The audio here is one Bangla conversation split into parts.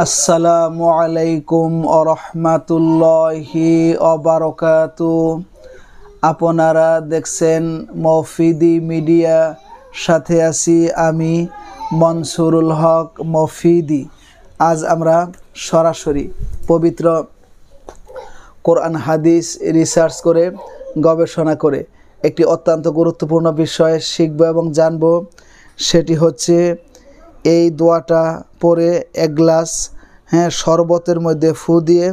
আসসালামু আলাইকুম ওরহমাতুল্লাহি ওবারাকাতু। আপনারা দেখছেন মফিদি মিডিয়া, সাথে আছি আমি মনসুরুল হক মফিদি। আজ আমরা সরাসরি পবিত্র কোরআন হাদিস রিসার্চ করে গবেষণা করে একটি অত্যন্ত গুরুত্বপূর্ণ বিষয় শিখব এবং জানব। সেটি হচ্ছে এই দোয়াটা পরে এক গ্লাস শরবতের মধ্যে ফু দিয়ে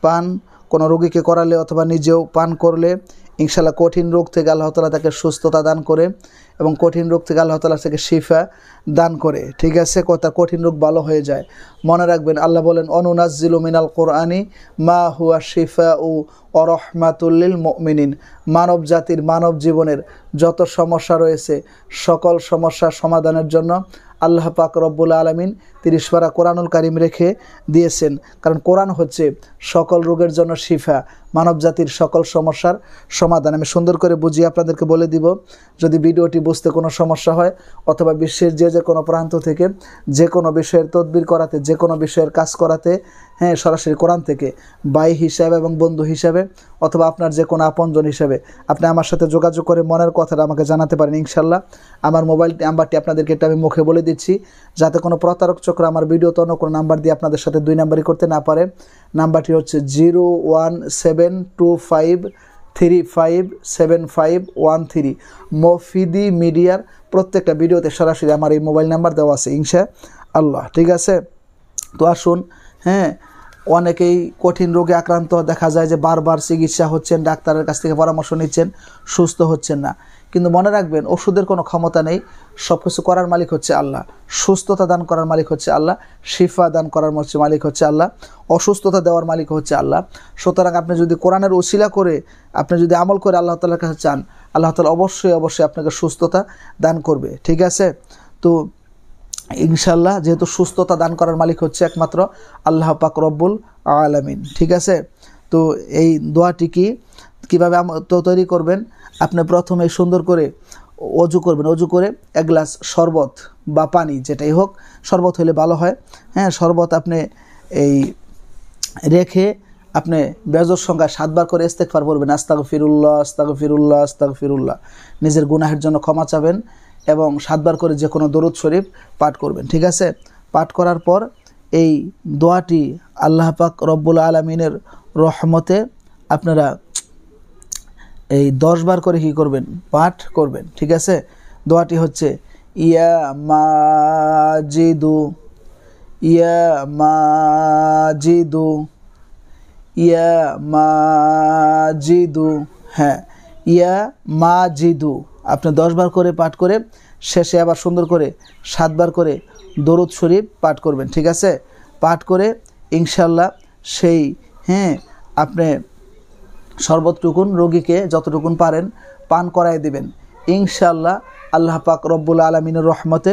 পান কোনো রোগীকে করালে অথবা নিজেও পান করলে ইনশাআল্লাহ কঠিন রোগ থেকে আল্লাহ তাআলা তাকে সুস্থতা দান করে এবং কঠিন রোগ থেকে আল্লাহ তাআলা তাকে শিফা দান করে। ঠিক আছে, তার কঠিন রোগ ভালো হয়ে যায়। মনে রাখবেন, আল্লাহ বলেন অনুনাজ্জিলু মিনাল কোরআনি মা হুয়া শিফাউ ওয়া রাহমাতুল লিল মুমিনিন। মানব জাতির মানব জীবনের যত সমস্যা রয়েছে সকল সমস্যার সমাধানের জন্য আল্লাহ পাক রব্বুল আলামিন 30 পারা কোরআনুল কারীম রেখে দিয়েছেন। কারণ কোরআন হচ্ছে সকল রোগের জন্য শিফা, মানব জাতির সকল সমস্যার সমাধান। আমি সুন্দর করে বুঝিয়ে আপনাদেরকে বলে দিব। যদি ভিডিওটি বুঝতে কোনো সমস্যা হয় অথবা বিশ্বের যে কোনো প্রান্ত থেকে যে কোনো বিষয়ের তদবির করাতে, যে কোনো বিষয়ের কাজ করাতে, সরাসরি কোরআন থেকে ভাই হিসাবে এবং বন্ধু হিসাবে অথবা আপনার যে কোনো আপনজন হিসাবে আপনি আমার সাথে যোগাযোগ করে মনের কথাটা আমাকে জানাতে পারেন। ইনশাল্লাহ আমার মোবাইল নাম্বারটি আপনাদেরকে এটা আমি মুখে বলে দিচ্ছি, যাতে কোনো প্রতারক চক্র আমার ভিডিওতে অন্য কোনো নাম্বার দিয়ে আপনাদের সাথে 2 নাম্বারই করতে না পারে। নাম্বারটি হচ্ছে 01725357513 মফিদি মিডিয়ার প্রত্যেকটা ভিডিওতে সরাসরি আমার এই মোবাইল নাম্বার দেওয়া আছে ইনশাআল্লাহ। ঠিক আছে, তো আসুন। অনেকেই কঠিন রোগে আক্রান্ত, দেখা যায় যে বারবার চিকিৎসা হচ্ছেন, ডাক্তারের কাছ থেকে পরামর্শ নিচ্ছেন, সুস্থ হচ্ছেন না। কিন্তু মনে রাখবেন, ওষুধের কোনো ক্ষমতা নেই। সব কিছু করার মালিক হচ্ছে আল্লাহ। সুস্থতা দান করার মালিক হচ্ছে আল্লাহ, শিফা দান করার মালিক হচ্ছে আল্লাহ, অসুস্থতা দেওয়ার মালিক হচ্ছে আল্লাহ। সুতরাং আপনি যদি কোরআনের ওসিলা করে আপনি যদি আমল করে আল্লাহ তাআলার কাছে চান, আল্লাহ তাআলা অবশ্যই আপনাকে সুস্থতা দান করবে। ঠিক আছে, তো ইনশাল্লাহ যেহেতু সুস্থতা দান করার মালিক হচ্ছে একমাত্র আল্লাহ পাক রব্বুল আলামিন। ঠিক আছে, তো এই দোয়াটি কীভাবে তৈরি করবেন? আপনি প্রথমে সুন্দর করে অজু করবেন। অজু করে এক গ্লাস শরবত বা পানি, যেটাই হোক, শরবত হলে ভালো হয়। শরবত আপনি এই রেখে আপনি বেজোর সংখ্যায় 7 বার করে ইস্তেগফার পড়বেন। আস্তাগফিরুল্লাহ আস্তাগফিরুল্লাহ আস্তাগফিরুল্লাহ। নিজের গুনাহের জন্য ক্ষমা চাবেন এবং 7 বার করে যে কোনো দরুদ শরীফ পাঠ করবেন। ঠিক আছে, পাঠ করার পর এই দোয়াটি আল্লাহ পাক রব্বুল আলামিনের রহমতে আপনারা এই 10 বার করে করবেন, পাঠ করবেন। ঠিক আছে, দোয়াটি হচ্ছে ইয়া মাজিদু ইয়া মাজিদু ইয়া মাজিদু। ইয়া মাজিদু আপনি 10 বার করে পাঠ করে শেষে আবার সুন্দর করে 7 বার করে দরুদ শরীফ পাঠ করবেন। ঠিক আছে, পাঠ করে ইনশাল্লাহ সেই আপনি শরবতটুকুন রোগীকে যতটুকুন পারেন পান করায় দিবেন। ইনশাল্লাহ আল্লাহ পাক রব্বুল আলামিনের রহমতে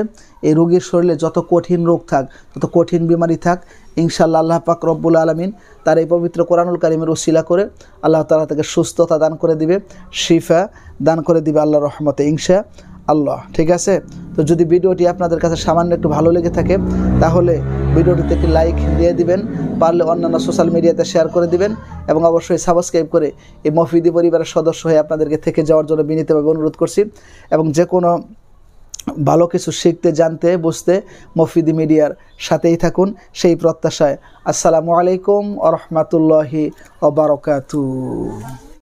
এই রোগীর শরীরে যত কঠিন রোগ থাক, যত কঠিন বিমারি থাক, ইনশাল্লাহ আল্লাহ পাক রব্বুল আলামিন তার এই পবিত্র কোরআনুল কারীমের ওসিলা করে আল্লাহ তাআলা তাকে সুস্থতা দান করে দিবে, শিফা দান করে দিবে আল্লাহর রহমতে ইনশাআল্লাহ। ঠিক আছে, তো যদি ভিডিওটি আপনাদের কাছে সামান্য একটু ভালো লেগে থাকে তাহলে ভিডিওটিতে একটি লাইক দিয়ে দিবেন, পারলে অন্যান্য সোশ্যাল মিডিয়াতে শেয়ার করে দিবেন এবং অবশ্যই সাবস্ক্রাইব করে এই মফিদি পরিবারের সদস্য হয়ে আপনাদেরকে থেকে যাওয়ার জন্য বিনীতভাবে অনুরোধ করছি। এবং যে কোনো ভালো কিছু শিখতে, জানতে, বুঝতে মফিদি মিডিয়ার সাথেই থাকুন সেই প্রত্যাশায়। আসসালামু আলাইকুম ওয়া রাহমাতুল্লাহি ওয়া বারাকাতুহু।